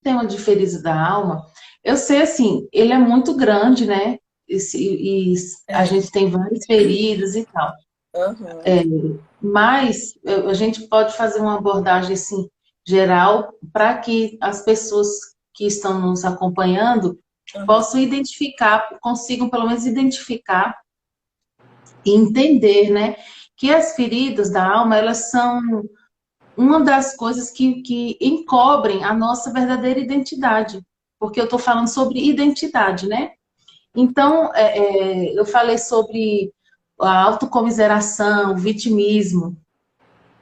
tema de feridas da alma, eu sei assim, ele é muito grande, né? E a É. gente tem várias feridas e tal. Aham. Mas a gente pode fazer uma abordagem assim, geral para que as pessoas que estão nos acompanhando Aham. possam identificar, consigam pelo menos identificar e entender, né, que as feridas da alma, elas são uma das coisas que encobrem a nossa verdadeira identidade, porque eu estou falando sobre identidade, né? Então, eu falei sobre a autocomiseração, o vitimismo,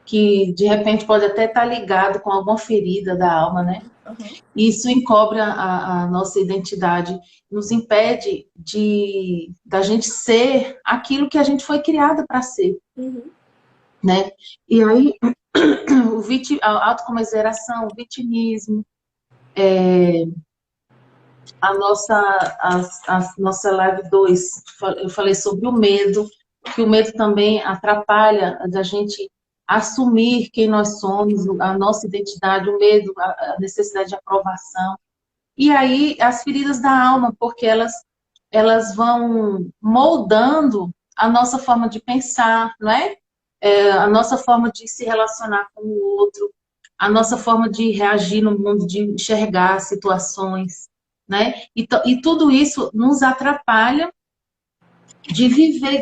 que de repente pode até estar ligado com alguma ferida da alma, né? Aham. E isso encobre a nossa identidade, nos impede de da gente ser aquilo que a gente foi criada para ser, Uhum. né? E aí a autocomiseração, o vitimismo, a nossa live 2 eu falei sobre o medo, que o medo também atrapalha da gente assumir quem nós somos, a nossa identidade, o medo, a necessidade de aprovação. E aí as feridas da alma, porque elas vão moldando a nossa forma de pensar, não é? A nossa forma de se relacionar com o outro, a nossa forma de reagir no mundo, de enxergar situações, né? E tudo isso nos atrapalha de viver,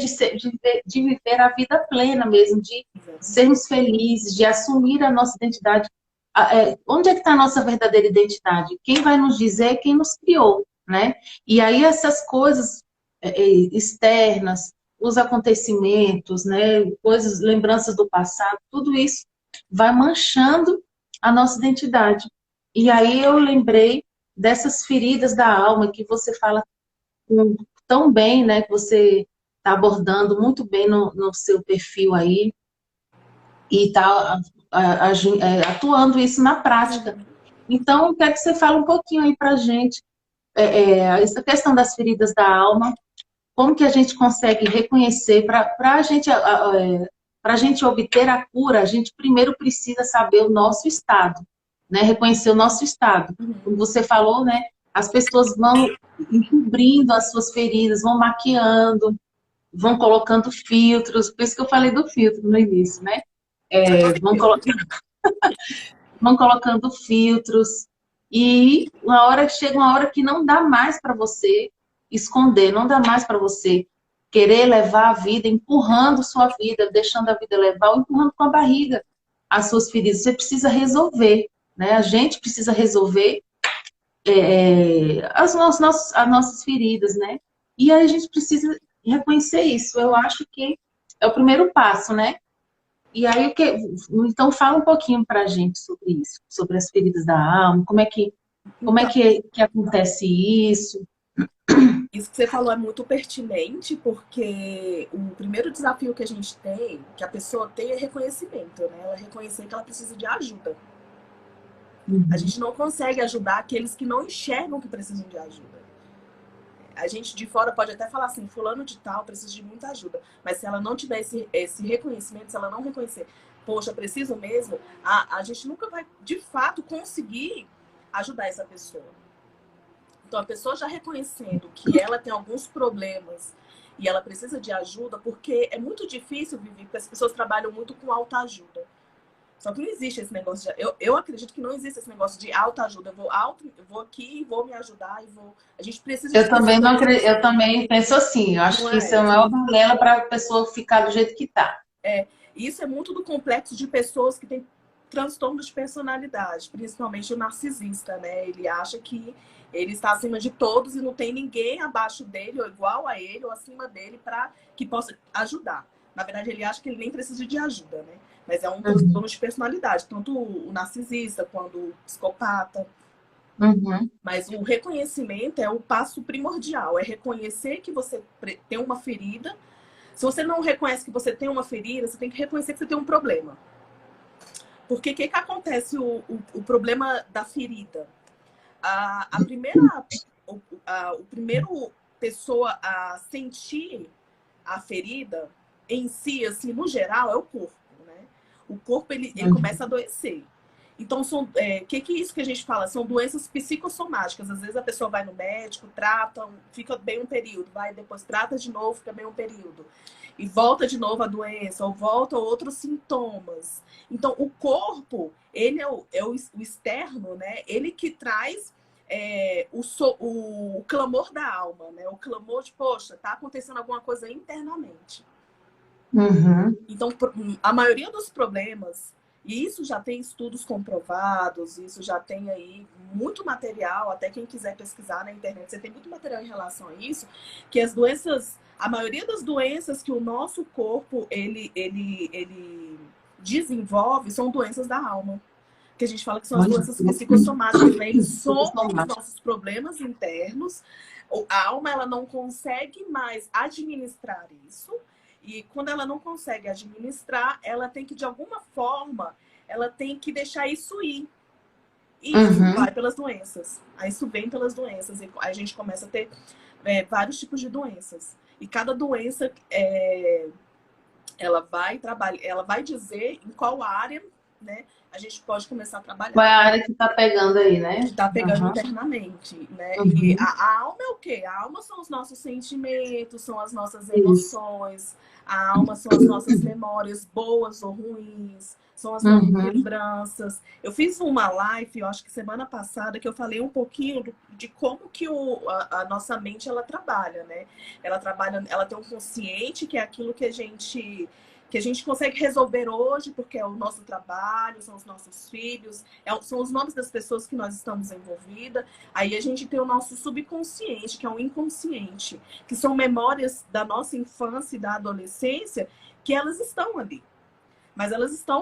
de viver a vida plena mesmo, de Exatamente. sermos felizes, de assumir a nossa identidade. Onde é que está a nossa verdadeira identidade? Quem vai nos dizer é quem nos criou, né? E aí essas coisas externas, os acontecimentos, né, coisas, lembranças do passado, tudo isso vai manchando a nossa identidade. E aí eu lembrei dessas feridas da alma que você fala tão bem, né, que você está abordando muito bem no seu perfil aí e está atuando isso na prática. Uhum. Então, eu quero que você fale um pouquinho aí para a gente essa questão das feridas da alma, como que a gente consegue reconhecer para a gente obter a cura, a gente primeiro precisa saber o nosso estado, né? Reconhecer o nosso estado. Como você falou, né? As pessoas vão encobrindo as suas feridas, vão maquiando, vão colocando filtros, por isso que eu falei do filtro no início, né? Adoro Vão, filtro. vão colocando filtros e chega uma hora que não dá mais para você esconder, não dá mais para você querer levar a vida, empurrando sua vida, deixando a vida levar, ou empurrando com a barriga as suas feridas. Você precisa resolver, né? A gente precisa resolver as nossas feridas, né? E aí a gente precisa reconhecer isso. Eu acho que é o primeiro passo, né? E aí, então fala um pouquinho para a gente sobre isso, sobre as feridas da alma, como é Então, que acontece isso? isso que você falou é muito pertinente, porque o primeiro desafio que a gente tem, que a pessoa tem, é reconhecimento, né? Ela reconhecer que ela precisa de ajuda. A Uhum. gente não consegue ajudar aqueles que não enxergam que precisam de ajuda. A gente de fora pode até falar assim, fulano de tal precisa de muita ajuda, mas se ela não tiver esse reconhecimento, se ela não reconhecer, poxa, preciso mesmo, a gente nunca vai de fato conseguir ajudar essa pessoa. Então, a pessoa já reconhecendo que ela tem alguns problemas e ela precisa de ajuda, porque é muito difícil viver, porque as pessoas trabalham muito com autoajuda. Só que não existe esse negócio de. Eu acredito que não existe esse negócio de autoajuda. Eu vou aqui, vou me ajudar e vou. A gente precisa de Eu também não pessoas. acredito, eu também penso assim, eu acho Não que isso é é? uma maior balela para a pessoa ficar do jeito que está. É. Isso é muito do complexo de pessoas que têm transtornos de personalidade, principalmente o narcisista, né? Ele acha que ele está acima de todos e não tem ninguém abaixo dele, ou igual a ele, ou acima dele, para que possa ajudar. Na verdade, ele acha que ele nem precisa de ajuda, né? Mas é um Uhum. transtorno de personalidade, tanto o narcisista quanto o psicopata. Uhum. Mas o reconhecimento é o passo primordial, é reconhecer que você tem uma ferida. Se você não reconhece que você tem uma ferida, você tem que reconhecer que você tem um problema. Porque o que acontece o problema da ferida? A primeira o primeiro pessoa a sentir a ferida em si, assim, no geral, é o corpo, né? O corpo ele Uhum. começa a adoecer. Então, que é isso que a gente fala? São doenças psicossomáticas. Às vezes a pessoa vai no médico, trata, fica bem um período, vai depois trata de novo, fica bem um período. E volta de novo a doença, ou volta outros sintomas. Então, o corpo, ele o externo, né? Ele que traz o clamor da alma, né? O clamor de, poxa, tá acontecendo alguma coisa internamente. Uhum. Então, a maioria dos problemas, e isso já tem estudos comprovados, isso já tem aí muito material, até quem quiser pesquisar na internet, você tem muito material em relação a isso, que as doenças, a maioria das doenças que o nosso corpo, ele desenvolve, são doenças da alma. Que a gente fala que são as doenças psicossomáticas, né? Eles somam os nossos problemas internos. A alma, ela não consegue mais administrar isso. E quando ela não consegue administrar, ela tem que, de alguma forma, ela tem que deixar isso ir. E isso vai pelas doenças. Aí isso vem pelas doenças. E aí a gente começa a ter vários tipos de doenças. E cada doença, ela vai dizer em qual área, né, a gente pode começar a trabalhar. Qual é a área que está pegando aí, né? Que está pegando internamente, né? E a alma é o quê? A alma são os nossos sentimentos, são as nossas emoções. A alma são as nossas memórias, boas ou ruins. São as nossas lembranças. Eu fiz uma live, eu acho que semana passada, que eu falei um pouquinho de como que a nossa mente, ela trabalha, né? Ela tem um consciente, que é aquilo que a gente consegue resolver hoje, porque é o nosso trabalho, são os nossos filhos, são os nomes das pessoas que nós estamos envolvidas. Aí a gente tem o nosso subconsciente, que é o inconsciente, que são memórias da nossa infância e da adolescência, que elas estão ali. Mas elas estão,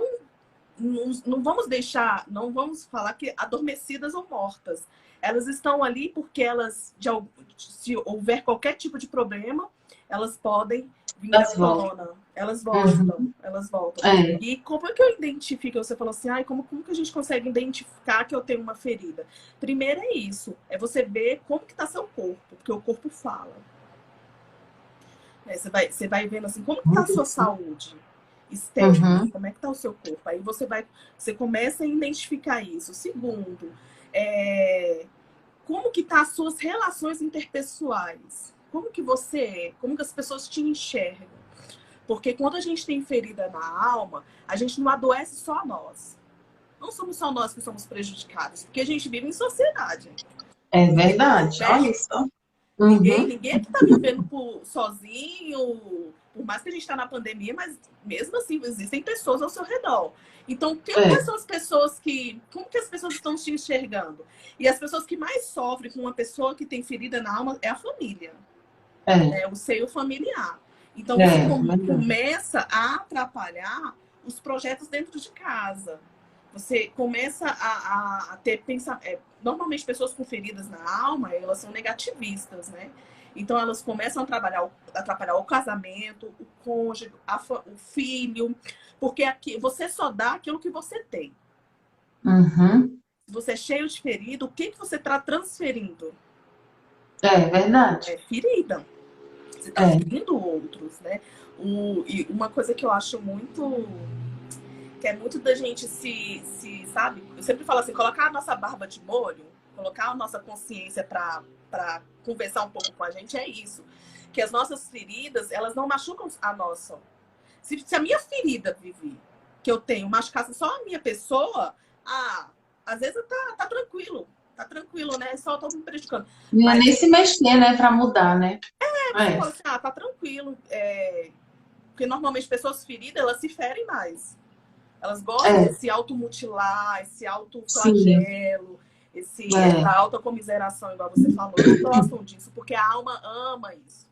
não vamos falar que adormecidas ou mortas. Elas estão ali porque se houver qualquer tipo de problema, elas podem vir à tona. Elas voltam. E como é que eu identifico? Você falou assim, como que a gente consegue identificar que eu tenho uma ferida? Primeiro é isso, é você ver como que está seu corpo, porque o corpo fala. Você vai vendo assim, como que está a sua saúde externa, como é que está o seu corpo. Aí você começa a identificar isso. Segundo, como que tá as suas relações interpessoais? Como que você é? Como que as pessoas te enxergam? Porque quando a gente tem ferida na alma, a gente não adoece só nós. Não somos só nós que somos prejudicados, porque a gente vive em sociedade. É verdade, olha isso. Ninguém aqui tá vivendo sozinho, por mais que a gente está na pandemia, mas mesmo assim existem pessoas ao seu redor. Então, quais são as pessoas como que as pessoas estão te enxergando? E as pessoas que mais sofrem com uma pessoa que tem ferida na alma é a família. O seio familiar. Então, você começa a atrapalhar os projetos dentro de casa. Você começa a ter pensamento. Normalmente, pessoas com feridas na alma, elas são negativistas, né? Então, elas começam a atrapalhar o casamento, o cônjuge, o filho, porque aqui você só dá aquilo que você tem. Se você é cheio de ferida, o que você está transferindo? É verdade. É ferida. Você está ferindo outros, né? E uma coisa que eu acho que é muito da gente sabe? Eu sempre falo assim, colocar a nossa barba de molho, colocar a nossa consciência para conversar um pouco com a gente, é isso. Que as nossas feridas, elas não machucam a nossa. Se a minha ferida, Vivi, que eu tenho, machucasse só a minha pessoa, às vezes tá tranquilo. Tá tranquilo, né? Só tô me prejudicando. Não é nem se mexer, né? Pra mudar, né? Você fala assim, tá tranquilo. Porque normalmente pessoas feridas, elas se ferem mais. Elas gostam de se automutilar, esse autoflagelo, essa autocomiseração, igual você falou. Elas gostam disso, porque a alma ama isso.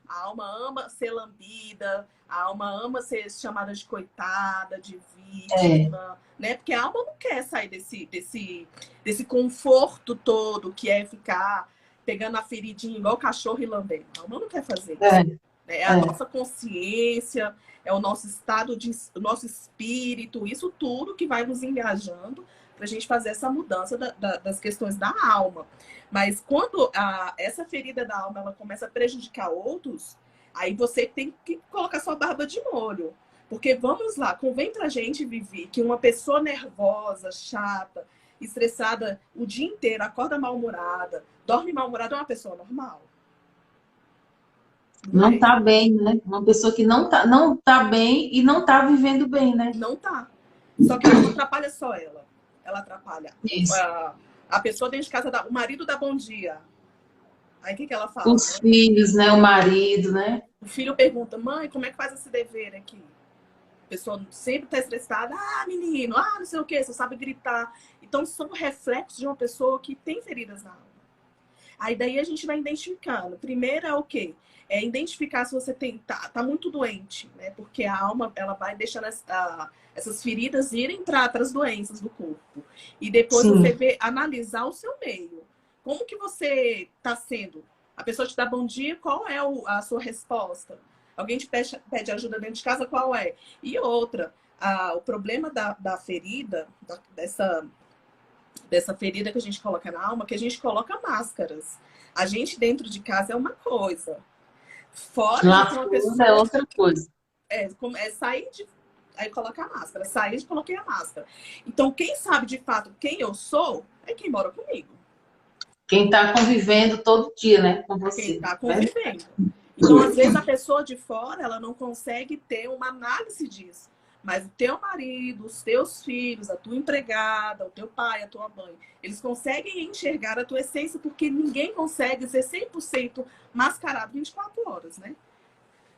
A alma ama ser lambida, a alma ama ser chamada de coitada, de vítima, né? Porque a alma não quer sair desse conforto todo, que é ficar pegando a feridinha igual cachorro e lambendo. A alma não quer fazer isso. É a nossa consciência, é o nosso estado, o nosso espírito, isso tudo que vai nos engajando para a gente fazer essa mudança das questões da alma. Mas quando essa ferida da alma ela começa a prejudicar outros, aí você tem que colocar sua barba de molho. Porque, vamos lá, convém pra gente, Vivi, que uma pessoa nervosa, chata, estressada o dia inteiro, acorda mal-humorada, dorme mal-humorada, é uma pessoa normal. Não Não é? tá bem, né? Uma pessoa que não tá bem e não tá vivendo bem, né? Não tá. Só que ela não atrapalha só ela. Ela atrapalha Isso. a pessoa dentro de casa, o marido dá bom dia. Aí o que ela fala, Os né? filhos, né? O marido, né? O filho pergunta, mãe, como é que faz esse dever aqui? A pessoa sempre tá estressada. Ah, menino, não sei o quê, você sabe gritar. Então, são reflexos de uma pessoa que tem feridas na alma. Aí daí a gente vai identificando. Primeiro é o quê? É identificar se você tá muito doente, né? Porque a alma, ela vai deixando essas feridas irem para as doenças do corpo. E depois você Sim. vê, analisar o seu meio. Como que você está sendo? A pessoa te dá bom dia, qual é a sua resposta? Alguém te pede ajuda dentro de casa, qual é? E outra, o problema da ferida, dessa ferida que a gente coloca na alma, que a gente coloca máscaras. A gente dentro de casa é uma coisa. Fora a Lá gente é uma fora é pessoa. outra coisa. É sair de. Aí coloca a máscara. Sair de coloquei a máscara. Então, quem sabe de fato quem eu sou é quem mora comigo. Quem tá convivendo todo dia, né? Com Quem você. está Né? convivendo. Então, às vezes, a pessoa de fora, ela não consegue ter uma análise disso. Mas o teu marido, os teus filhos, a tua empregada, o teu pai, a tua mãe, eles conseguem enxergar a tua essência, porque ninguém consegue ser 100% mascarado 24 horas, né?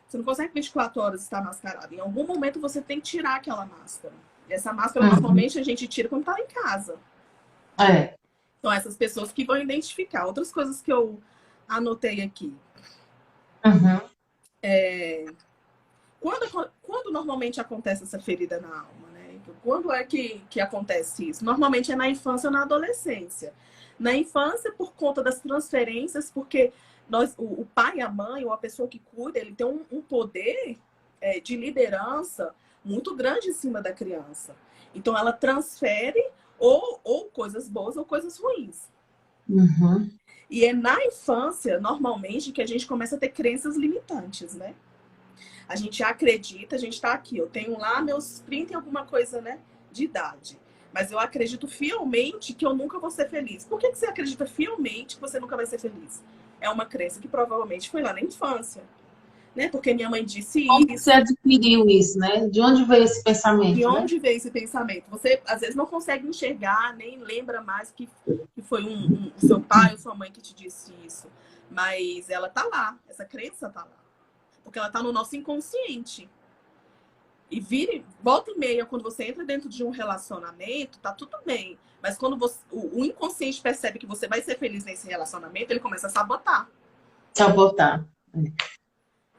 Você não consegue 24 horas estar mascarado. Em algum momento você tem que tirar aquela máscara. E essa máscara, normalmente, a gente tira quando tá em casa. É. Então, essas pessoas que vão identificar. Outras coisas que eu anotei aqui. Uhum. Quando normalmente acontece essa ferida na alma, né? Quando é que acontece isso? Normalmente é na infância ou na adolescência. Na infância, por conta das transferências, porque o pai e a mãe, ou a pessoa que cuida, ele tem um poder de liderança muito grande em cima da criança. Então, ela transfere ou coisas boas ou coisas ruins. Uhum. E é na infância, normalmente, que a gente começa a ter crenças limitantes, né? A gente acredita, a gente tá aqui, eu tenho lá meus 30 e alguma coisa, né, de idade. Mas eu acredito fielmente que eu nunca vou ser feliz. Por que você acredita fielmente que você nunca vai ser feliz? É uma crença que provavelmente foi lá na infância, né? Porque minha mãe disse Como você isso. adquiriu isso, né? De onde veio esse De pensamento, né? onde veio esse pensamento? Você, às vezes, não consegue enxergar, nem lembra mais que foi o seu pai ou sua mãe que te disse isso. Mas ela tá lá, essa crença tá lá. Porque ela tá no nosso inconsciente. E volta e meia, quando você entra dentro de um relacionamento, tá tudo bem. Mas quando o inconsciente percebe que você vai ser feliz nesse relacionamento, ele começa a sabotar. Sabotar.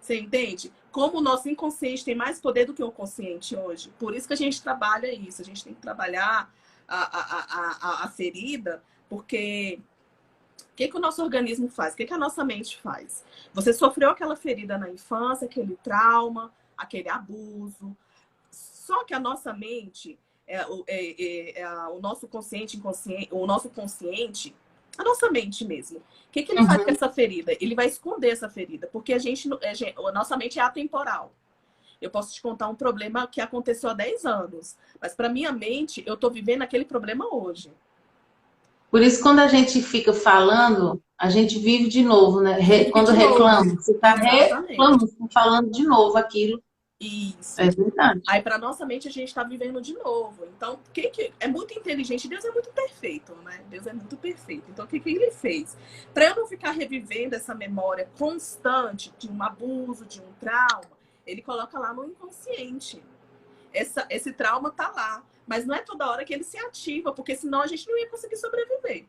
Você entende? Como o nosso inconsciente tem mais poder do que o consciente hoje. Por isso que a gente trabalha isso. A gente tem que trabalhar a ferida, porque o que o nosso organismo faz? O que a nossa mente faz? Você sofreu aquela ferida na infância, aquele trauma, aquele abuso. Só que a nossa mente, o nosso consciente, inconsciente, o nosso consciente, a nossa mente mesmo. O que ele faz com essa ferida? Ele vai esconder essa ferida, porque a nossa mente é atemporal. Eu posso te contar um problema que aconteceu há 10 anos, mas para minha mente, eu estou vivendo aquele problema hoje. Por isso, quando a gente fica falando, a gente vive de novo, né? Vive Quando de novo. reclama, você está Exatamente. reclamando, falando de novo aquilo. Isso. É verdade. Aí, para nossa mente, a gente está vivendo de novo. Então, quem que é muito inteligente? Deus é muito perfeito, né? Deus é muito perfeito. Então, o que ele fez? Para eu não ficar revivendo essa memória constante de um abuso, de um trauma, ele coloca lá no inconsciente. Esse trauma tá lá. Mas não é toda hora que ele se ativa, porque senão a gente não ia conseguir sobreviver.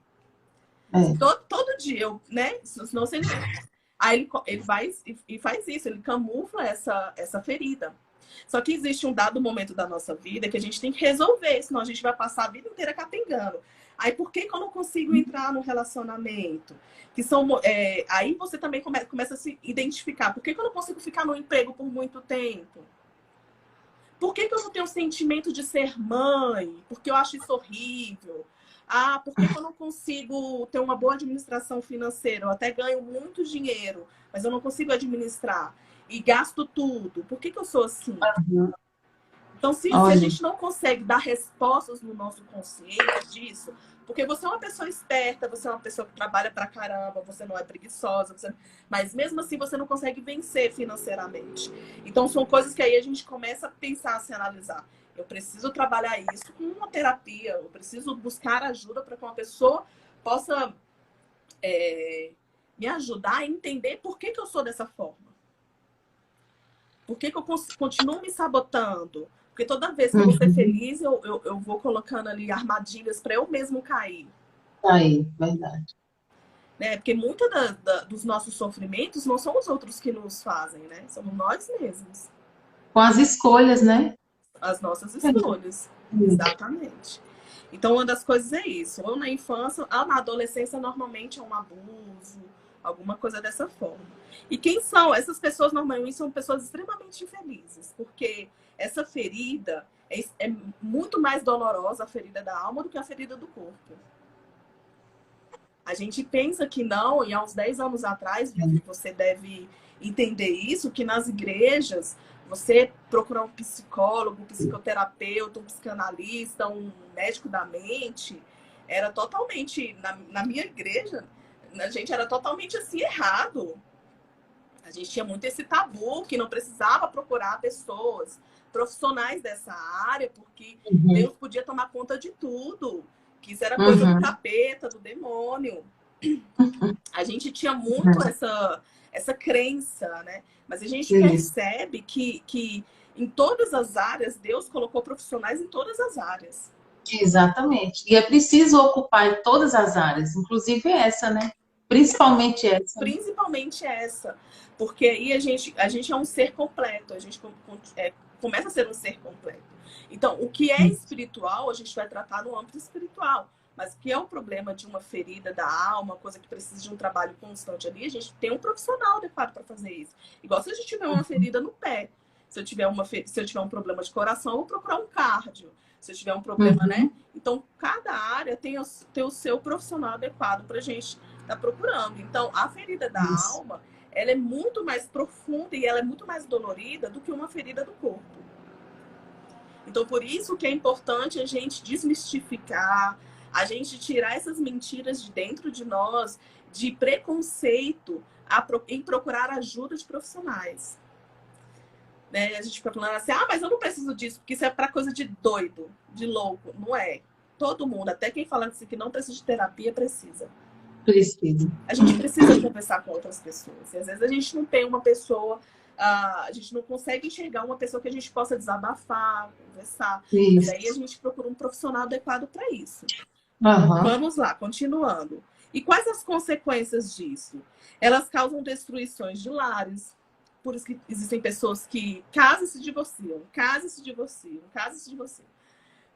É. Todo dia, né? Senão você... Aí ele vai e faz isso, ele camufla essa ferida. Só que existe um dado momento da nossa vida que a gente tem que resolver, senão a gente vai passar a vida inteira capengando. Aí por que eu não consigo entrar no relacionamento? Aí você também começa a se identificar. Por que eu não consigo ficar no emprego por muito tempo? Por que eu não tenho o sentimento de ser mãe? Porque eu acho isso horrível. Por que eu não consigo ter uma boa administração financeira? Eu até ganho muito dinheiro, mas eu não consigo administrar. E gasto tudo. Por que eu sou assim? Então, se a Olha, gente não consegue dar respostas no nosso consciente disso, porque você é uma pessoa esperta, você é uma pessoa que trabalha pra caramba, você não é preguiçosa, mas mesmo assim você não consegue vencer financeiramente. Então, são coisas que aí a gente começa a pensar, a se analisar. Eu preciso trabalhar isso com uma terapia, eu preciso buscar ajuda para que uma pessoa possa me ajudar a entender por que eu sou dessa forma. Por que eu continuo me sabotando? Porque toda vez que eu vou ser feliz, eu vou colocando ali armadilhas para eu mesmo cair. aí, verdade. Né? Porque muitos dos nossos sofrimentos não são os outros que nos fazem, né? Somos nós mesmos. Com as escolhas, né? As nossas É, escolhas. Exatamente. Então, uma das coisas é isso. Ou na infância, ou na adolescência, normalmente é um abuso, alguma coisa dessa forma. E quem são? Essas pessoas normalmente são pessoas extremamente infelizes, porque essa ferida é muito mais dolorosa, a ferida da alma, do que a ferida do corpo. A gente pensa que não, e há uns 10 anos atrás, Vivi, você deve entender isso, que nas igrejas, você procurar um psicólogo, um psicoterapeuta, um psicanalista, um médico da mente, era totalmente, na minha igreja, a gente era totalmente assim, errado. A gente tinha muito esse tabu, que não precisava procurar pessoas profissionais dessa área, porque Deus podia tomar conta de tudo. Que isso era coisa do capeta, do demônio. A gente tinha muito essa crença, né? Mas a gente percebe que em todas as áreas, Deus colocou profissionais em todas as áreas. Exatamente. E é preciso ocupar em todas as áreas, inclusive essa, né? Principalmente essa. Principalmente essa. Porque aí a gente é um ser completo, a gente começa a ser um ser completo. Então, o que é espiritual, a gente vai tratar no âmbito espiritual. Mas o que é um problema de uma ferida da alma, coisa que precisa de um trabalho constante ali, a gente tem um profissional adequado para fazer isso. Igual se a gente tiver uma ferida no pé. Se eu tiver um problema de coração, eu vou procurar um cardio. Se eu tiver um problema, né? Então, cada área tem o seu profissional adequado para a gente estar procurando. Então, a ferida da alma, ela é muito mais profunda e ela é muito mais dolorida do que uma ferida do corpo. Então, por isso que é importante a gente desmistificar, a gente tirar essas mentiras de dentro de nós, de preconceito em procurar ajuda de profissionais. Né? A gente fica falando assim, mas eu não preciso disso, porque isso é para coisa de doido, de louco. Não é. Todo mundo, até quem fala assim, que não precisa de terapia, precisa. Precisa. A gente precisa conversar com outras pessoas. E às vezes a gente não tem uma pessoa, a gente não consegue enxergar uma pessoa que a gente possa desabafar, conversar. Isso. E aí a gente procura um profissional adequado para isso. Uhum. Vamos lá, continuando. E quais as consequências disso? Elas causam destruições de lares. Por isso que existem pessoas que casam e se divorciam,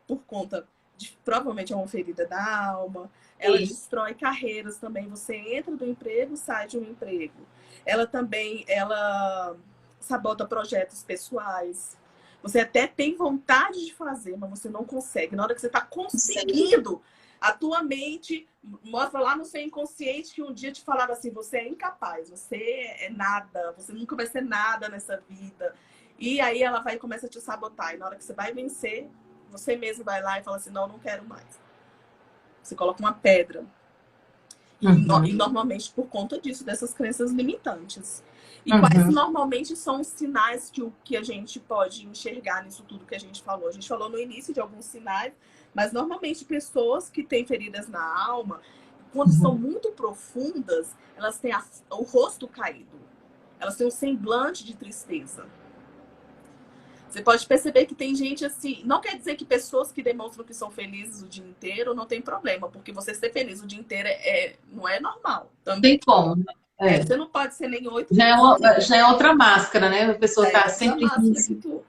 por conta de, provavelmente, é uma ferida da alma. Ela destrói carreiras também. Você entra do emprego, sai de um emprego. Ela também, sabota projetos pessoais. Você até tem vontade de fazer, mas você não consegue. Na hora que você está conseguindo, a tua mente mostra lá no seu inconsciente que um dia te falaram assim, você é incapaz, você é nada, você nunca vai ser nada nessa vida. E aí ela vai e começa a te sabotar. E na hora que você vai vencer, você mesmo vai lá e fala assim, não quero mais. Você coloca uma pedra. E normalmente por conta disso, dessas crenças limitantes. E quais normalmente são os sinais que a gente pode enxergar nisso tudo que a gente falou? A gente falou no início de alguns sinais, mas normalmente pessoas que têm feridas na alma, quando são muito profundas, elas têm o rosto caído. Elas têm um semblante de tristeza. Você pode perceber que tem gente assim... Não quer dizer que pessoas que demonstram que são felizes o dia inteiro não tem problema, porque você ser feliz o dia inteiro não é normal. Também. Tem como, né? Você não pode ser nem 8 já é outra máscara, né? A pessoa está sempre...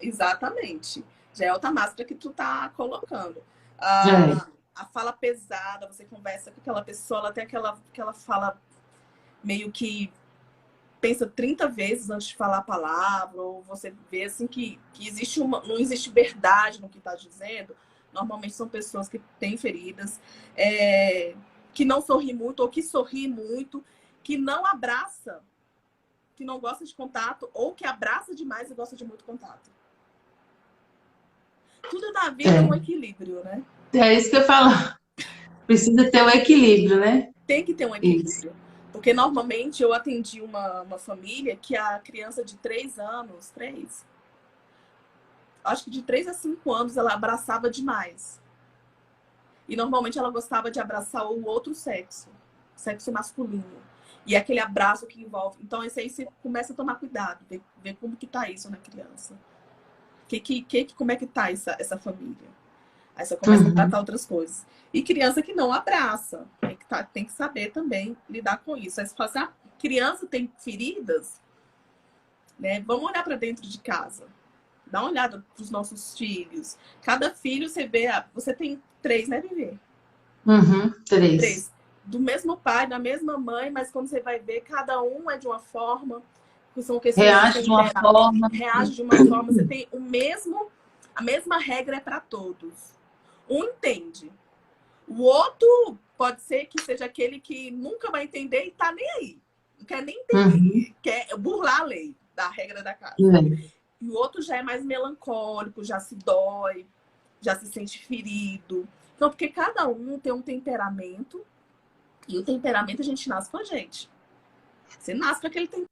Exatamente. Já é outra máscara que tu tá colocando. A fala pesada, você conversa com aquela pessoa, ela tem aquela fala meio que pensa 30 vezes antes de falar a palavra, ou você vê assim que não existe verdade no que está dizendo. Normalmente são pessoas que têm feridas, que não sorri muito, ou que sorri muito, que não abraça, que não gosta de contato, ou que abraça demais e gosta de muito contato. Tudo na vida é um equilíbrio, né? É isso que eu falo. Precisa ter um equilíbrio, né? Tem que ter um Isso. equilíbrio. Porque normalmente eu atendi uma família que a criança de 3 anos, acho que de 3 a 5 anos, ela abraçava demais. E normalmente ela gostava de abraçar o outro sexo masculino. E aquele abraço que envolve. Então, esse aí você começa a tomar cuidado, ver como que tá isso na criança. Como é que tá essa família? Aí você começa a tratar outras coisas. E criança que não abraça. Tem que saber também lidar com isso. Aí você fala assim, a criança tem feridas, né? Vamos olhar para dentro de casa. Dá uma olhada para os nossos filhos. Cada filho você vê... Você tem 3, né, Vivi? 3. 3. Do mesmo pai, da mesma mãe, mas quando você vai ver, cada um é de uma forma. São questões Reage de uma forma. Reage de uma forma. Você tem a mesma regra é para todos. Um entende. O outro pode ser que seja aquele que nunca vai entender e tá nem aí. Não quer nem entender. Quer burlar a lei da regra da casa. E o outro já é mais melancólico, já se dói, já se sente ferido. Então, porque cada um tem um temperamento. E o temperamento a gente nasce com a gente. Você nasce com aquele temperamento.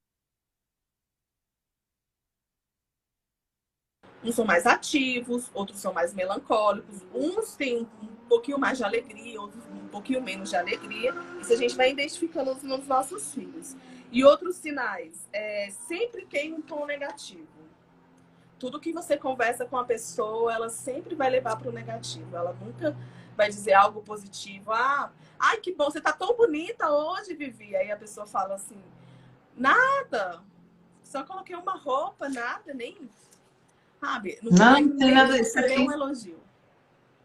Uns são mais ativos, outros são mais melancólicos. Uns têm um pouquinho mais de alegria, outros um pouquinho menos de alegria. Isso a gente vai identificando nos nossos filhos. E outros sinais. Sempre tem um tom negativo. Tudo que você conversa com a pessoa, ela sempre vai levar para o negativo. Ela nunca vai dizer algo positivo. Ai, que bom, você tá tão bonita hoje, Vivi. Aí a pessoa fala assim, nada. Só coloquei uma roupa, nada, nem... Sabe? Não tem nada disso. aqui. Um elogio.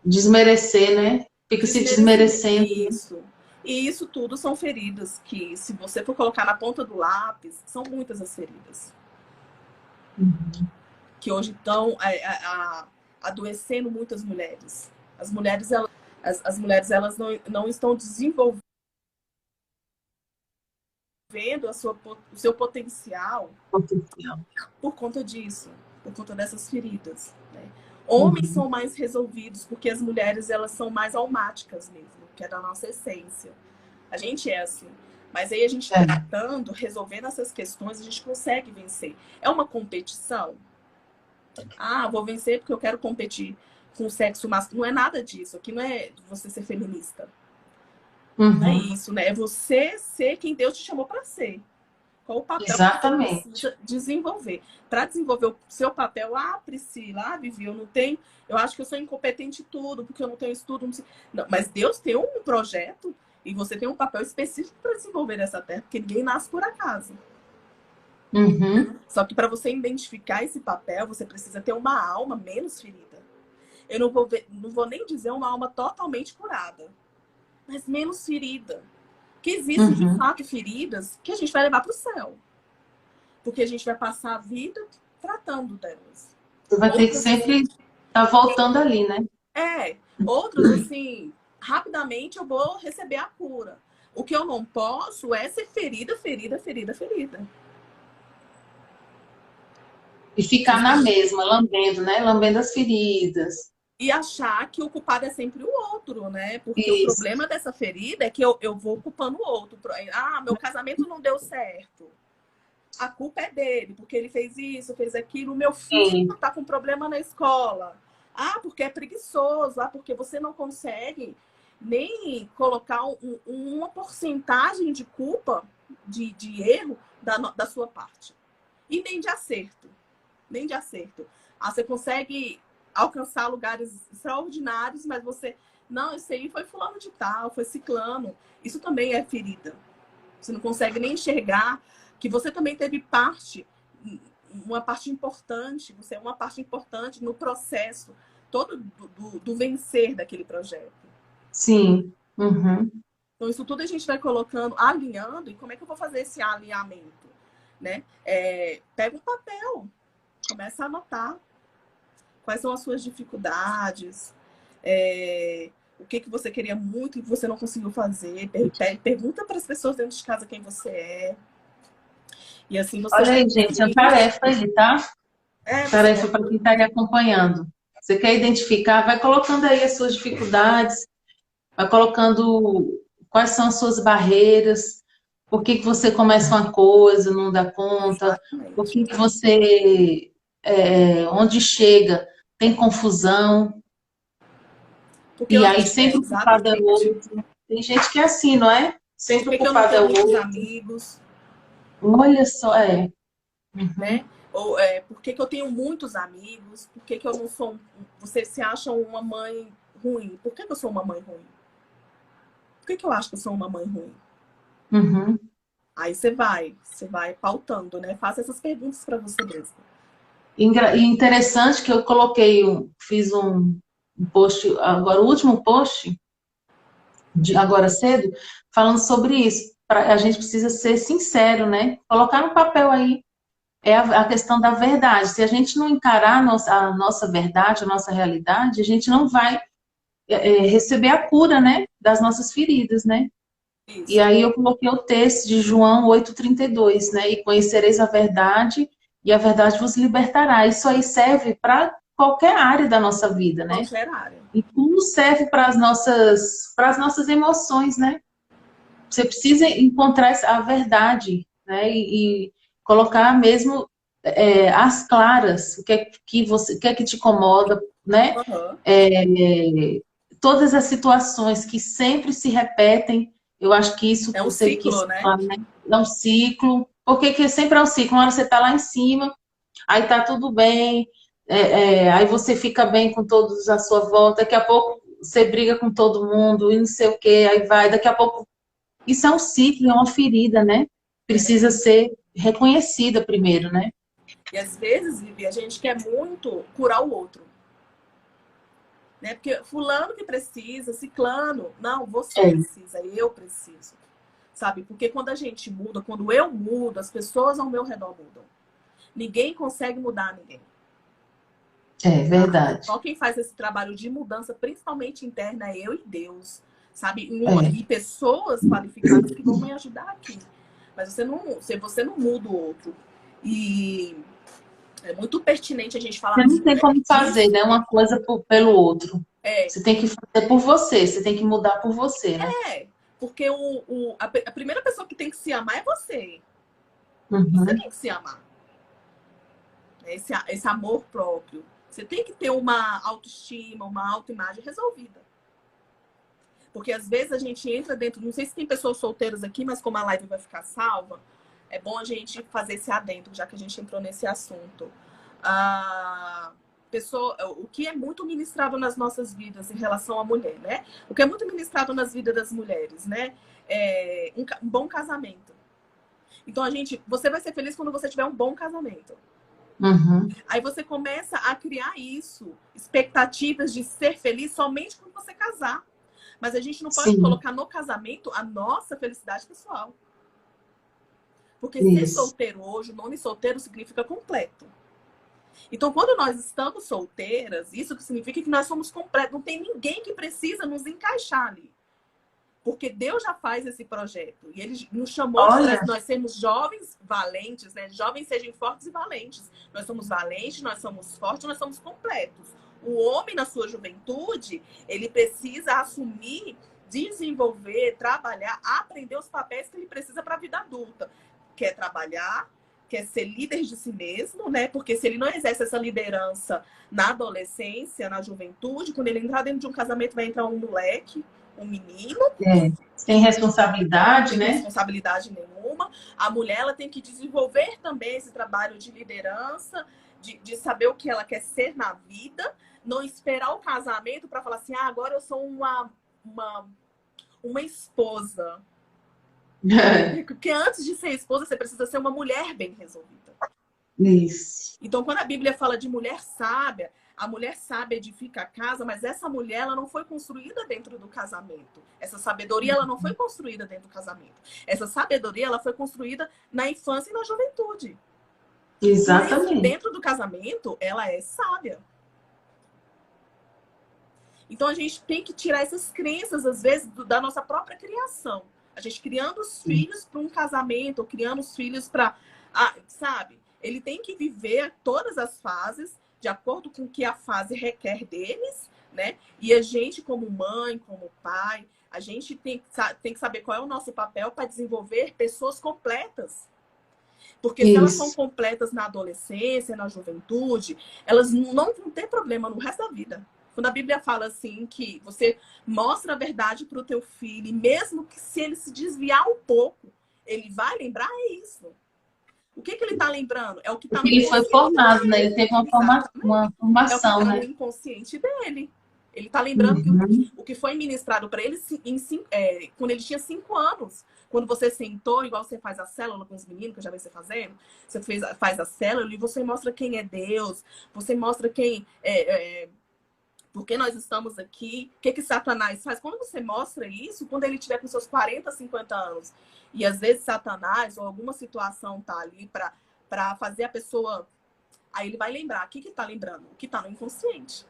Desmerecer, né? Fica se desmerecendo. Isso. E isso tudo são feridas que, se você for colocar na ponta do lápis, são muitas as feridas. Que hoje estão adoecendo muitas mulheres. As mulheres, elas não estão desenvolvendo o seu potencial por conta disso, por conta dessas feridas. Né? Homens são mais resolvidos, porque as mulheres elas são mais almáticas mesmo, que é da nossa essência. A gente é assim. Mas aí a gente tratando, resolvendo essas questões, a gente consegue vencer. É uma competição? Vou vencer porque eu quero competir com o sexo masculino. Não é nada disso. Aqui não é você ser feminista. Não é isso, né? É você ser quem Deus te chamou para ser. Qual o papel Exatamente. que você precisa desenvolver? Para desenvolver o seu papel, Priscila, Vivi, eu não tenho... Eu acho que eu sou incompetente em tudo, porque eu não tenho estudo. Não, mas Deus tem um projeto e você tem um papel específico para desenvolver nessa terra, porque ninguém nasce por acaso. Só que para você identificar esse papel, você precisa ter uma alma menos ferida. Eu não vou nem dizer uma alma totalmente curada, mas menos ferida. Que existem, de fato, feridas que a gente vai levar para o céu. Porque a gente vai passar a vida tratando delas. Você vai ter que sempre estar voltando ali, né? Outros, assim, rapidamente eu vou receber a cura. O que eu não posso é ser ferida. E ficar na mesma, lambendo, né? Lambendo as feridas. E achar que o culpado é sempre o outro, né? Porque o problema dessa ferida é que eu vou culpando o outro. Meu casamento não deu certo. A culpa é dele, porque ele fez isso, fez aquilo. Meu filho tá com problema na escola. Porque é preguiçoso. Porque você não consegue nem colocar uma porcentagem de culpa, de erro da sua parte. E nem de acerto. Você consegue alcançar lugares extraordinários, mas você... Não, isso aí foi fulano de tal, foi ciclano. Isso também é ferida. Você não consegue nem enxergar que você também teve uma parte importante, você é uma parte importante no processo todo do vencer daquele projeto. Sim. Então, isso tudo a gente vai colocando, alinhando, e como é que eu vou fazer esse alinhamento? Né? Pega um papel, começa a anotar. Quais são as suas dificuldades? O que você queria muito e você não conseguiu fazer? Pergunta para as pessoas dentro de casa quem você é. E assim você... Olha aí, gente, a tarefa aí, tá? Tarefa para quem está me acompanhando. Você quer identificar, vai colocando aí as suas dificuldades, vai colocando quais são as suas barreiras, por que que você começa uma coisa, não dá conta, por Exatamente. que que você, onde chega, tem confusão, Porque e eu, aí sempre o culpado é o exatamente. outro. Tem gente que é assim, não é? Por Sempre o que que eu não culpado é tenho o muitos outro. amigos, Olha só, é. Uhum. né? Ou por que que eu tenho muitos amigos? Por que que eu não sou... Você se acha uma mãe ruim? Por que que eu sou uma mãe ruim? Por que que eu acho que eu sou uma mãe ruim? Uhum. Aí você vai pautando, né? Faça essas perguntas para você mesmo. E interessante que eu coloquei, fiz um post, agora o último post, de agora cedo, falando sobre isso. A gente precisa ser sincero, né? Colocar no papel aí é a questão da verdade. Se a gente não encarar a nossa verdade, a nossa realidade, a gente não vai receber a cura, né? Das nossas feridas, né? E Isso. aí eu coloquei o texto de João 8,32, né? E conhecereis a verdade, e a verdade vos libertará. Isso aí serve para qualquer área da nossa vida, né? Qualquer área. E tudo serve para as nossas emoções, né? Você precisa encontrar a verdade, né? E colocar mesmo as claras, o que é que te incomoda, né? Uhum. Todas as situações que sempre se repetem, eu acho que isso É que um você quis ciclo, né? falar, né? É um ciclo, porque que sempre é um ciclo. Uma hora você está lá em cima, aí tá tudo bem, aí você fica bem com todos à sua volta, daqui a pouco você briga com todo mundo e não sei o que, aí vai, daqui a pouco. Isso é um ciclo, é uma ferida, né? É. Precisa ser reconhecida primeiro, né? E às vezes, Vivi, a gente quer muito curar o outro. Né? Porque fulano que precisa, ciclano. Não, você É, precisa, eu preciso. Sabe? Porque quando a gente muda, quando eu mudo, as pessoas ao meu redor mudam. Ninguém consegue mudar ninguém. é Tá? verdade. Só quem faz esse trabalho de mudança, principalmente interna, é eu e Deus. Sabe? É. E pessoas qualificadas que vão me ajudar aqui. Mas se você não muda o outro. E é muito pertinente a gente Você falar não tem como fazer, disso. né, uma coisa pelo outro. É, Você tem que fazer por você, você tem que mudar por você, né? porque a primeira pessoa que tem que se amar é você. Você Uhum. tem que se amar. Esse amor próprio. Você tem que ter uma autoestima, uma autoimagem resolvida. Porque às vezes a gente entra dentro. Não sei se tem pessoas solteiras aqui, mas como a live vai ficar salva, é bom a gente fazer esse adentro, já que a gente entrou nesse assunto. O que é muito ministrado nas nossas vidas em relação à mulher, né? O que é muito ministrado nas vidas das mulheres, né? É um bom casamento. Então, você vai ser feliz quando você tiver um bom casamento. Uhum. Aí você começa a criar isso, expectativas de ser feliz somente quando você casar. Mas a gente não pode Sim, colocar no casamento a nossa felicidade pessoal. Porque ser isso. solteiro hoje, o nome solteiro significa completo. Então, quando nós estamos solteiras, isso significa que nós somos completos. Não tem ninguém que precisa nos encaixar ali. Porque Deus já faz esse projeto. E Ele nos chamou para Olha, nós sermos jovens valentes, né? Jovens sejam fortes e valentes. Nós somos valentes, nós somos fortes, nós somos completos. O homem, na sua juventude, ele precisa assumir, desenvolver, trabalhar, aprender os papéis que ele precisa para a vida adulta. Quer trabalhar, quer ser líder de si mesmo, né? Porque se ele não exerce essa liderança na adolescência, na juventude, quando ele entrar dentro de um casamento, vai entrar um moleque, um menino, sem responsabilidade, sem né? responsabilidade nenhuma. A mulher ela tem que desenvolver também esse trabalho de liderança, de saber o que ela quer ser na vida, não esperar o casamento para falar assim, agora eu sou uma esposa. Porque antes de ser esposa, você precisa ser uma mulher bem resolvida. Isso. Então, quando a Bíblia fala de mulher sábia, a mulher sábia edifica a casa, mas essa mulher ela não foi construída dentro do casamento. Essa sabedoria ela não foi construída dentro do casamento. Essa sabedoria ela foi construída na infância e na juventude. Por isso que Exatamente. dentro do casamento ela é sábia. Então a gente tem que tirar essas crenças, às vezes, da nossa própria criação. A gente criando os filhos para um casamento, ou criando os filhos para. Sabe? Ele tem que viver todas as fases de acordo com o que a fase requer deles, né? E a gente, como mãe, como pai, a gente tem que saber qual é o nosso papel para desenvolver pessoas completas. Porque se elas são Isso. completas na adolescência, na juventude, elas não vão ter problema no resto da vida. Quando a Bíblia fala assim, que você mostra a verdade para o teu filho, e mesmo que se ele se desviar um pouco, ele vai lembrar, é isso. O que ele está lembrando? É o que está Porque no ele foi inconsciente formado, né? Ele dele. teve uma Exatamente. É o que formação, está no né? inconsciente dele. Ele está lembrando que Uhum. o que foi ministrado para ele quando ele tinha 5 anos. Quando você sentou, igual você faz a célula com os meninos, que eu já vi você fazendo, você faz a célula e você mostra quem é Deus, você mostra quem por que nós estamos aqui, o que Satanás faz. Quando você mostra isso, quando ele tiver com seus 40, 50 anos, e às vezes Satanás ou alguma situação tá ali para fazer a pessoa... Aí ele vai lembrar. O que está lembrando? O que está no inconsciente.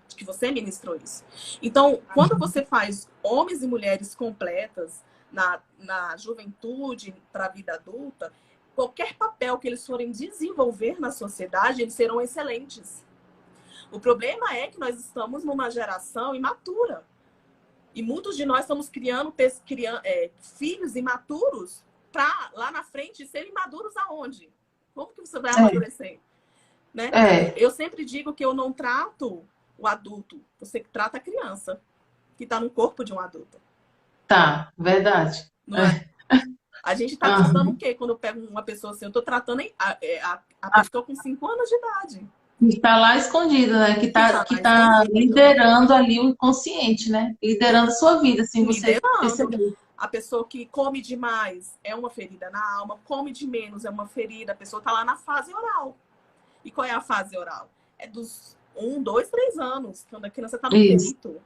De que você ministrou isso. Então, quando você faz homens e mulheres completas na juventude para a vida adulta, qualquer papel que eles forem desenvolver na sociedade, eles serão excelentes. O problema é que nós estamos numa geração imatura. E muitos de nós estamos criando filhos imaturos para lá na frente serem maduros aonde? Como que você vai amadurecer? Né? Eu sempre digo que eu não trato o adulto, você trata a criança que está no corpo de um adulto. Tá, verdade. Não é? A gente está tratando o quê? Quando eu pego uma pessoa assim, eu estou tratando a pessoa com 5 anos de idade. Que está lá escondido, né? Que tá liderando ali o inconsciente, né? Liderando a sua vida, assim, você percebeu. A pessoa que come demais é uma ferida na alma, come de menos é uma ferida, a pessoa está lá na fase oral. E qual é a fase oral? É dos 1, 2, 3 anos, quando a criança está no peito.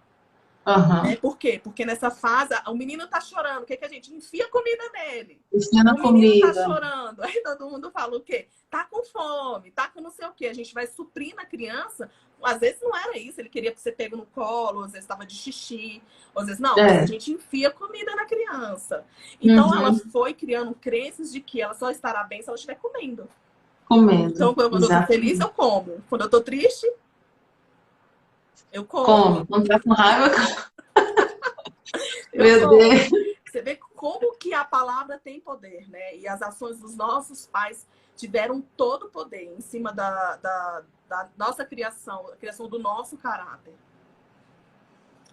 Né? Por quê? Porque nessa fase, o menino tá chorando. O que a gente enfia comida nele? O menino tá chorando. Aí todo mundo fala o quê? Tá com fome, tá com não sei o quê. A gente vai suprir na criança. Às vezes não era isso. Ele queria que você pegue no colo, às vezes estava de xixi. Às vezes não, mas a gente enfia comida na criança. Então ela foi criando crenças de que ela só estará bem se ela estiver comendo. Então quando eu tô feliz, eu como. Quando eu tô triste, eu como. Quando tá com raiva, meu Deus. Você vê como que a palavra tem poder, né? E as ações dos nossos pais tiveram todo o poder em cima da nossa criação, a criação do nosso caráter.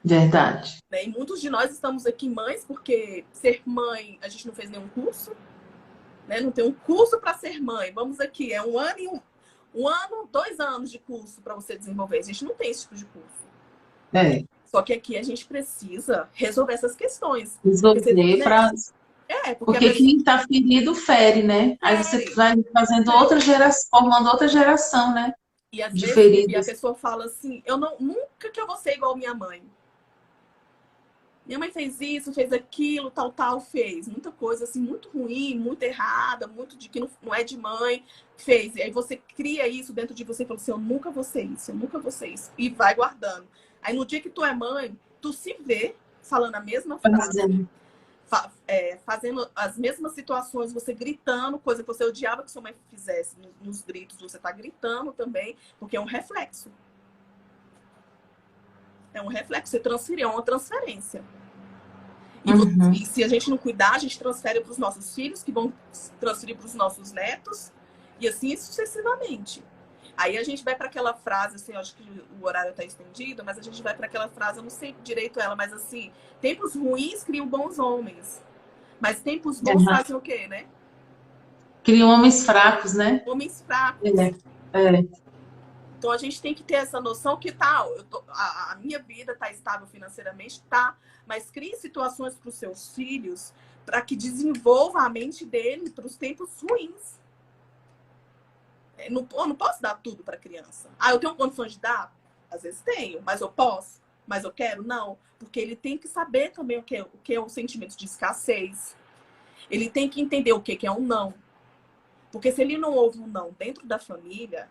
Verdade. Né? E muitos de nós estamos aqui mães porque ser mãe, a gente não fez nenhum curso, né? Não tem um curso para ser mãe. Vamos aqui, é 1 ano e 2 anos de curso para você desenvolver. A gente não tem esse tipo de curso. Só que aqui a gente precisa resolver essas questões. Resolver para... Porque quem está ferido fere, né? Aí você vai fazendo outra geração, formando outra geração, né? E às vezes a pessoa fala assim, nunca que eu vou ser igual minha mãe. Minha mãe fez isso, fez aquilo, tal, fez. Muita coisa assim, muito ruim, muito errada, muito de que não é de mãe, fez. E aí você cria isso dentro de você e fala assim, eu nunca vou ser isso, eu nunca vou ser isso. E vai guardando. Aí no dia que tu é mãe, tu se vê falando a mesma frase, fazendo as mesmas situações, você gritando, coisa que você odiava que sua mãe fizesse nos gritos, você tá gritando também, porque é um reflexo. É um reflexo, você transfere, é uma transferência. E se a gente não cuidar, a gente transfere para os nossos filhos, que vão transferir para os nossos netos, e assim sucessivamente. Aí a gente vai para aquela frase, assim, eu acho que o horário está estendido, mas a gente vai para aquela frase, eu não sei direito ela, mas assim, tempos ruins criam bons homens. Mas tempos bons fazem o quê, né? Criam homens fracos, né? Homens fracos. Então a gente tem que ter essa noção que a minha vida está estável financeiramente, tá, mas crie situações para os seus filhos para que desenvolva a mente dele para os tempos ruins. Eu não posso dar tudo para a criança. Eu tenho condições de dar? Às vezes tenho, mas eu posso? Mas eu quero? Não. Porque ele tem que saber também o que é o sentimento de escassez. Ele tem que entender o que é um não. Porque se ele não ouve um não dentro da família,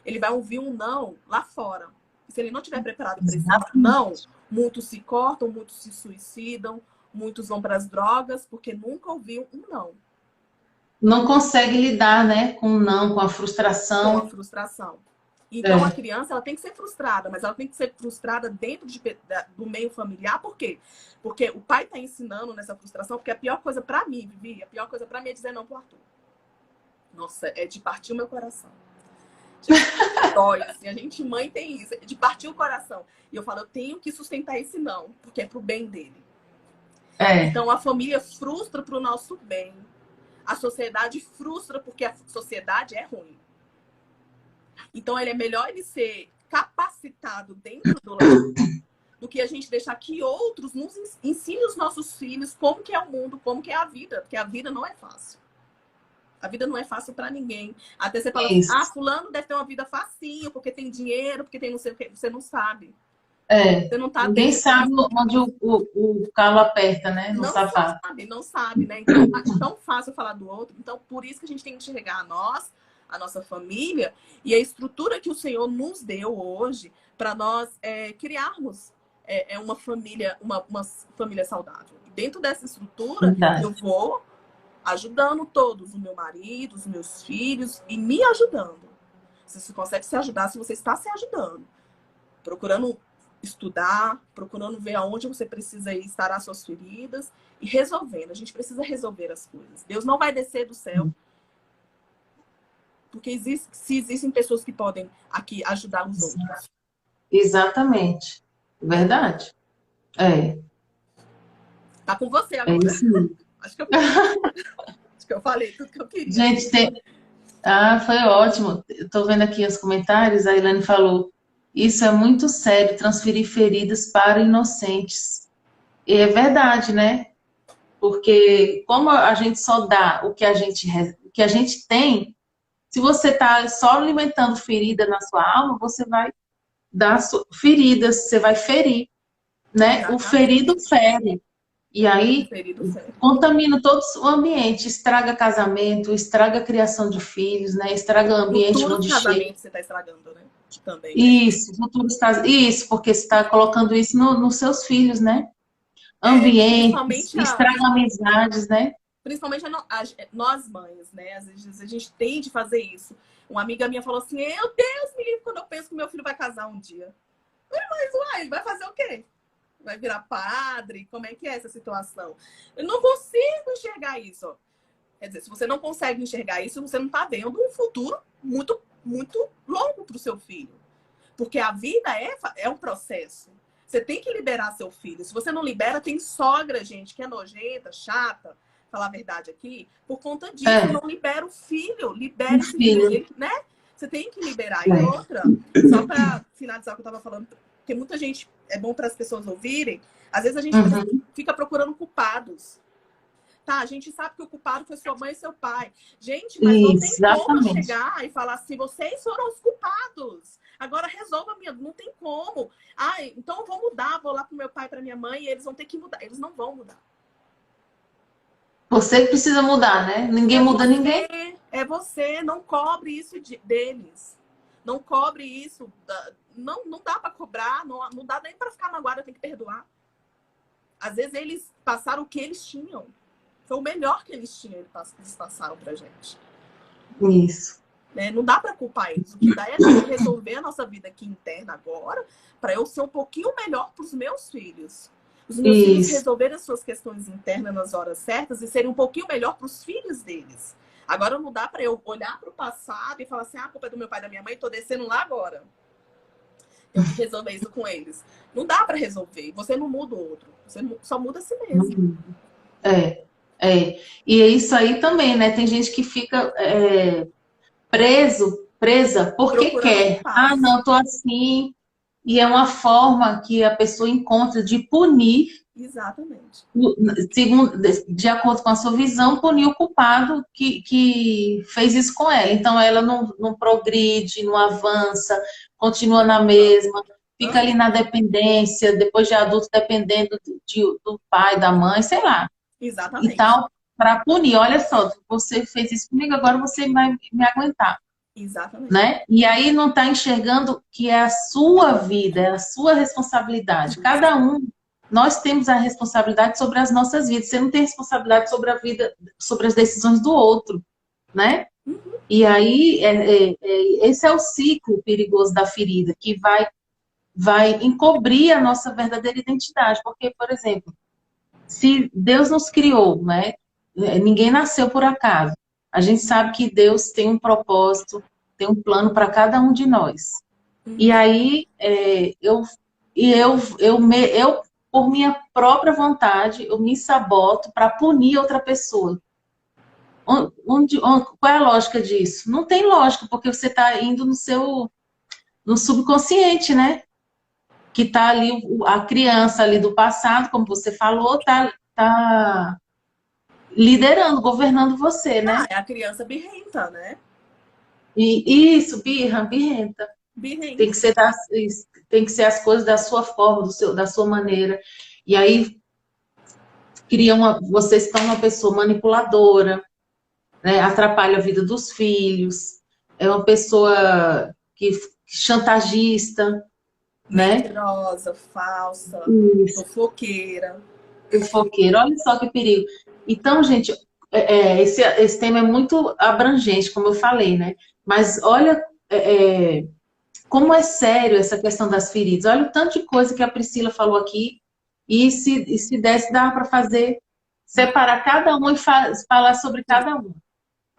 ele vai ouvir um não lá fora. E se ele não estiver preparado para esse não, muitos se cortam, muitos se suicidam, muitos vão para as drogas, porque nunca ouviu um não. Não consegue lidar, né, com o não, com a Com a frustração. frustração. Então, a É, criança ela tem que ser frustrada, mas ela tem que ser frustrada dentro do meio familiar. Por quê? Porque o pai está ensinando nessa frustração, porque a pior coisa para mim, Vivi, a pior coisa para mim é dizer não pro Arthur. Nossa, é de partir o meu coração. Dói, assim, a gente mãe tem isso, é de partir o coração. E eu falo, eu tenho que sustentar esse não, porque é pro bem dele. é, Então, a família frustra pro nosso bem. A sociedade frustra porque a sociedade é ruim. Então, ele é melhor ele ser capacitado dentro do lar do que a gente deixar que outros nos ensinem os nossos filhos como que é o mundo, como que é a vida, porque a vida não é fácil. A vida não é fácil para ninguém. Até você fala assim, isso. fulano deve ter uma vida facinho, porque tem dinheiro, porque tem não sei o que. Você não sabe. É. Você não tá Ninguém dentro sabe disso. onde o calo aperta, né, no sapato. Não sabe, né? Então, é tão fácil falar do outro. Então, por isso que a gente tem que enxergar nós, a nossa família, e a estrutura que o Senhor nos deu hoje para nós criarmos uma família saudável. E dentro dessa estrutura, eu Verdade. vou ajudando todos, o meu marido, os meus filhos, e me ajudando. Você consegue se ajudar se você está se ajudando. Procurando estudar, procurando ver aonde você precisa ir, sarar suas feridas e resolvendo. A gente precisa resolver as coisas. Deus não vai descer do céu, porque se existem pessoas que podem aqui ajudar os outros. Exatamente. Né? Verdade. É, Tá com você é agora. isso mesmo. Acho que eu falei tudo que eu queria. Gente, foi ótimo. Estou vendo aqui os comentários, a Ilane falou, isso é muito sério, transferir feridas para inocentes. E é verdade, né? Porque como a gente só dá o que a gente tem, se você está só alimentando ferida na sua alma, você vai dar feridas, você vai ferir, né? O Exatamente. ferido fere. E O aí ferido sério. contamina todo o ambiente, estraga casamento, estraga a criação de filhos, né? Estraga o ambiente Futuros onde chega. casamentos você está estragando, né? Também, né? Isso, futuros casos. Isso, porque você está colocando isso nos seus filhos, né? Ambientes, Principalmente estraga amizades, né? principalmente nós mães, né? Às vezes a gente tem de fazer isso. Uma amiga minha falou assim: meu Deus, me livre quando eu penso que meu filho vai casar um dia. Mas, uai, vai fazer o quê? Vai virar padre? Como é que é essa situação? Eu não consigo enxergar isso. Ó. Quer dizer, se você não consegue enxergar isso, você não está vendo um futuro muito, muito longo para o seu filho. Porque a vida é um processo. Você tem que liberar seu filho. Se você não libera, tem sogra, gente, que é nojenta, chata, falar a verdade aqui, por conta disso, não libera o filho. Libera esse filho, né? Você tem que liberar. E outra, só para finalizar o que eu estava falando, porque muita gente, é bom para as pessoas ouvirem, às vezes a gente fica procurando culpados. Tá, a gente sabe que o culpado foi sua mãe e seu pai. Gente, mas não tem como eu chegar e falar assim, vocês foram os culpados. Agora resolva a minha. Não tem como. Ai, então eu vou mudar, vou lá pro meu pai, pra minha mãe, e eles vão ter que mudar. Eles não vão mudar. Você que precisa mudar, né? Ninguém muda ninguém. É você, não cobre isso deles. Não cobre isso. Não dá pra cobrar, não dá nem pra ficar na guarda, tem que perdoar. Às vezes eles passaram o que eles tinham. Foi o melhor que eles tinham, eles passaram pra gente. Isso. Né? Não dá para culpar eles. O que dá é a gente resolver a nossa vida aqui interna agora, para eu ser um pouquinho melhor para os meus filhos. Os meus filhos resolverem as suas questões internas nas horas certas e serem um pouquinho melhor para os filhos deles. Agora não dá para eu olhar para o passado e falar assim, a culpa é do meu pai e da minha mãe, tô descendo lá agora. Eu tenho que resolver isso com eles. Não dá para resolver. Você não muda o outro. Você só muda a si mesmo. E é isso aí também, né? Tem gente que fica presa porque quer. Ah, não, tô assim. E é uma forma que a pessoa encontra de punir. Exatamente. De acordo com a sua visão, punir o culpado que fez isso com ela. Então, ela não progride, não avança, continua na mesma, fica ali na dependência, depois de adulto, dependendo do pai, da mãe, sei lá. Exatamente. E tal, para punir. Olha só, você fez isso comigo, agora você vai me aguentar. Exatamente. Né? E aí não está enxergando que é a sua vida, é a sua responsabilidade. Cada um, nós temos a responsabilidade sobre as nossas vidas. Você não tem responsabilidade sobre a vida, sobre as decisões do outro. né? E aí, esse é o ciclo perigoso da ferida, que vai encobrir a nossa verdadeira identidade. Porque, por exemplo, se Deus nos criou, né? Ninguém nasceu por acaso. A gente sabe que Deus tem um propósito, tem um plano para cada um de nós. E aí, por minha própria vontade, eu me saboto para punir outra pessoa. Qual é a lógica disso? Não tem lógica, porque você está indo no subconsciente, né? Que está ali, a criança ali do passado, como você falou, tá liderando, governando você, né? É a criança birrenta, né? E isso, birrenta. Birrenta. Tem que ser as coisas da sua forma, da sua maneira. E aí vocês estão uma pessoa manipuladora, né? Atrapalha a vida dos filhos, é uma pessoa chantagista, né? Mentirosa, falsa, fofoqueira. Fofoqueiro, olha só que perigo. Então, gente, esse tema é muito abrangente, como eu falei, né? Mas olha como é sério essa questão das feridas. Olha o tanto de coisa que a Priscila falou aqui, e se desse, dava para separar cada um e falar sobre cada um.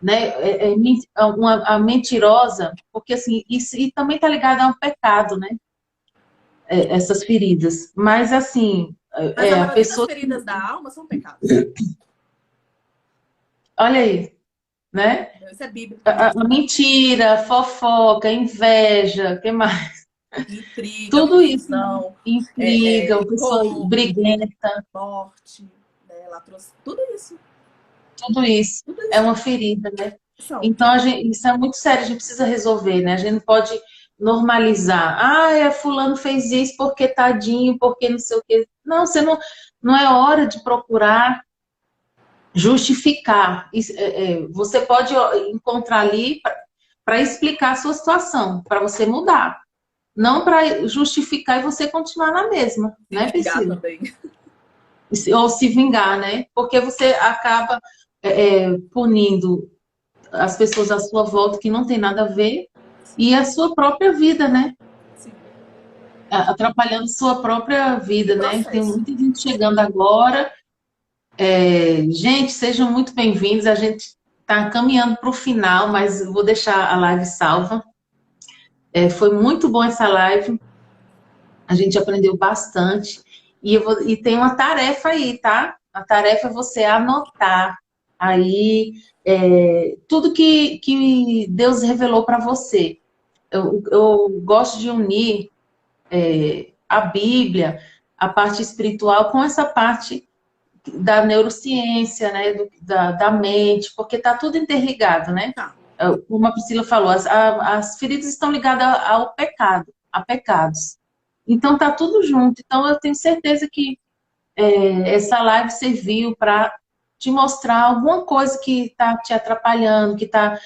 Né? A mentirosa, porque assim, isso e também está ligado a um pecado, né? Essas feridas. Mas assim, Mas a a maioria pessoa. das feridas da alma são pecados. Olha aí, né? Isso é bíblico. A mentira, fofoca, inveja, o que mais? Intriga, Tudo isso. confusão, Intriga, pessoa roubo, briguenta. morte, né, tudo isso. Tudo isso é uma ferida, né? Então, isso é muito sério, a gente precisa resolver, né? A gente não pode normalizar. Fulano fez isso porque tadinho, porque não sei o quê. Não, não é hora de procurar justificar. Você pode encontrar ali para explicar a sua situação, para você mudar. Não para justificar e você continuar na mesma, né, Priscila? Também. Ou se vingar, né? Porque você acaba punindo as pessoas à sua volta que não tem nada a ver e a sua própria vida, né? Sim. Atrapalhando sua própria vida, né? Tem muita gente chegando agora. Gente, sejam muito bem-vindos. A gente está caminhando para o final, mas vou deixar a live salva. Foi muito bom essa live. A gente aprendeu bastante. E tem uma tarefa aí, tá? A tarefa é você anotar aí tudo que Deus revelou para você. Eu gosto de unir a Bíblia, a parte espiritual, com essa parte da neurociência, né? Da mente, porque está tudo interligado, né? Como a Priscila falou, as feridas estão ligadas ao pecado, a pecados. Então tá tudo junto. Então eu tenho certeza que essa live serviu para te mostrar alguma coisa que está te atrapalhando, que está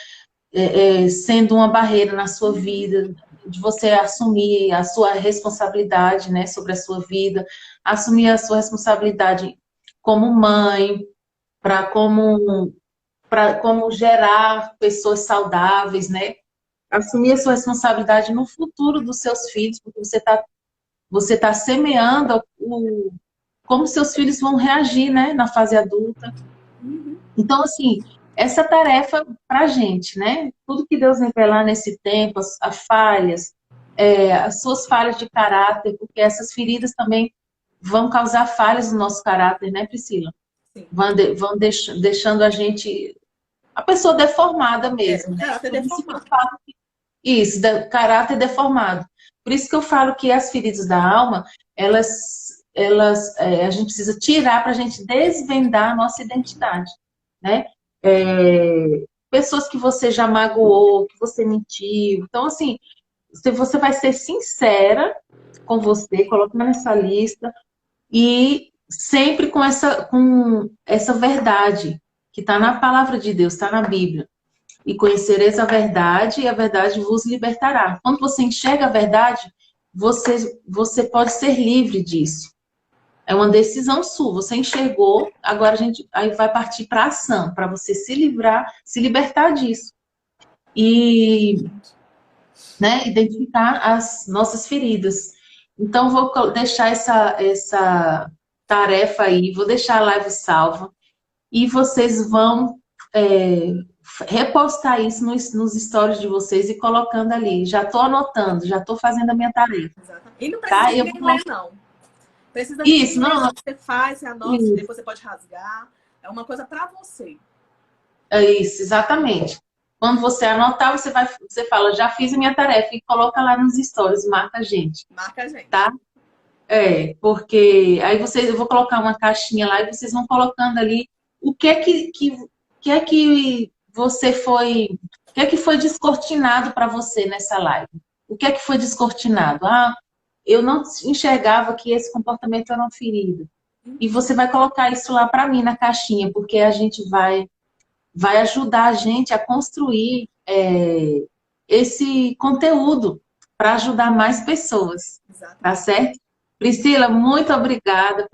sendo uma barreira na sua vida, de você assumir a sua responsabilidade, né, sobre a sua vida, assumir a sua responsabilidade como mãe, para como gerar pessoas saudáveis, né? Assumir a sua responsabilidade no futuro dos seus filhos, porque você tá semeando como seus filhos vão reagir, né, na fase adulta. Então, assim, essa tarefa pra gente, né? Tudo que Deus revelar nesse tempo, as falhas, as suas falhas de caráter, porque essas feridas também vão causar falhas no nosso caráter, né, Priscila? Sim. Vão deixando a gente, a pessoa deformada mesmo. Caráter deformado. Isso, caráter deformado. Por isso que eu falo que as feridas da alma, a gente precisa tirar para a gente desvendar a nossa identidade, né? Pessoas que você já magoou, que você mentiu. Então, assim, se você vai ser sincera com você, coloca nessa lista e sempre com essa verdade que está na palavra de Deus, está na Bíblia. E conhecereis a verdade, e a verdade vos libertará. Quando você enxerga a verdade, você pode ser livre disso. É uma decisão sua. Você enxergou, agora a gente aí vai partir para ação, para você se livrar, se libertar disso. E, né, identificar as nossas feridas. Então, vou deixar essa tarefa aí, vou deixar a live salva e vocês vão repostar isso nos stories de vocês e colocando ali. Já estou anotando, já estou fazendo a minha tarefa. Exatamente. E não precisa Tá? ninguém ler, não. Precisa Isso, ninguém ler, não. não. Você faz, você anota, Isso, depois você pode rasgar. É uma coisa para você. isso, exatamente. Quando você anotar, você fala, já fiz a minha tarefa e coloca lá nos stories, marca a gente, Marca a gente. tá? Porque aí eu vou colocar uma caixinha lá e vocês vão colocando ali o que é que você foi, o que é que foi descortinado para você nessa live? O que é que foi descortinado? Ah, eu não enxergava que esse comportamento era uma ferida. E você vai colocar isso lá para mim na caixinha, porque a gente vai ajudar a gente a construir esse conteúdo para ajudar mais pessoas, tá Exatamente. certo? Priscila, muito obrigada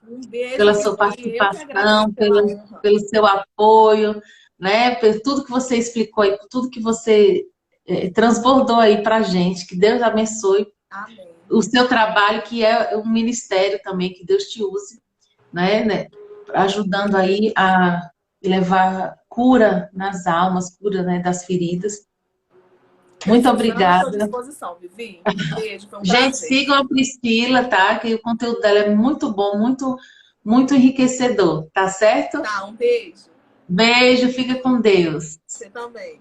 Um beijo, pela sua Vivi. Eu que agradeço participação, pela honra. pelo seu apoio, né? Por tudo que você explicou aí, por tudo que você transbordou aí para a gente. Que Deus abençoe Amém. o seu trabalho, que é um ministério também, que Deus te use, né? Ajudando aí a levar cura nas almas, cura, né, das feridas. Muito Precisando, estou à obrigada. disposição, Vivi. Um beijo, foi um Gente, prazer. sigam a Priscila, tá? Que o conteúdo dela é muito bom, muito enriquecedor, tá certo? Tá, um beijo. Beijo, fica com Deus. Você também.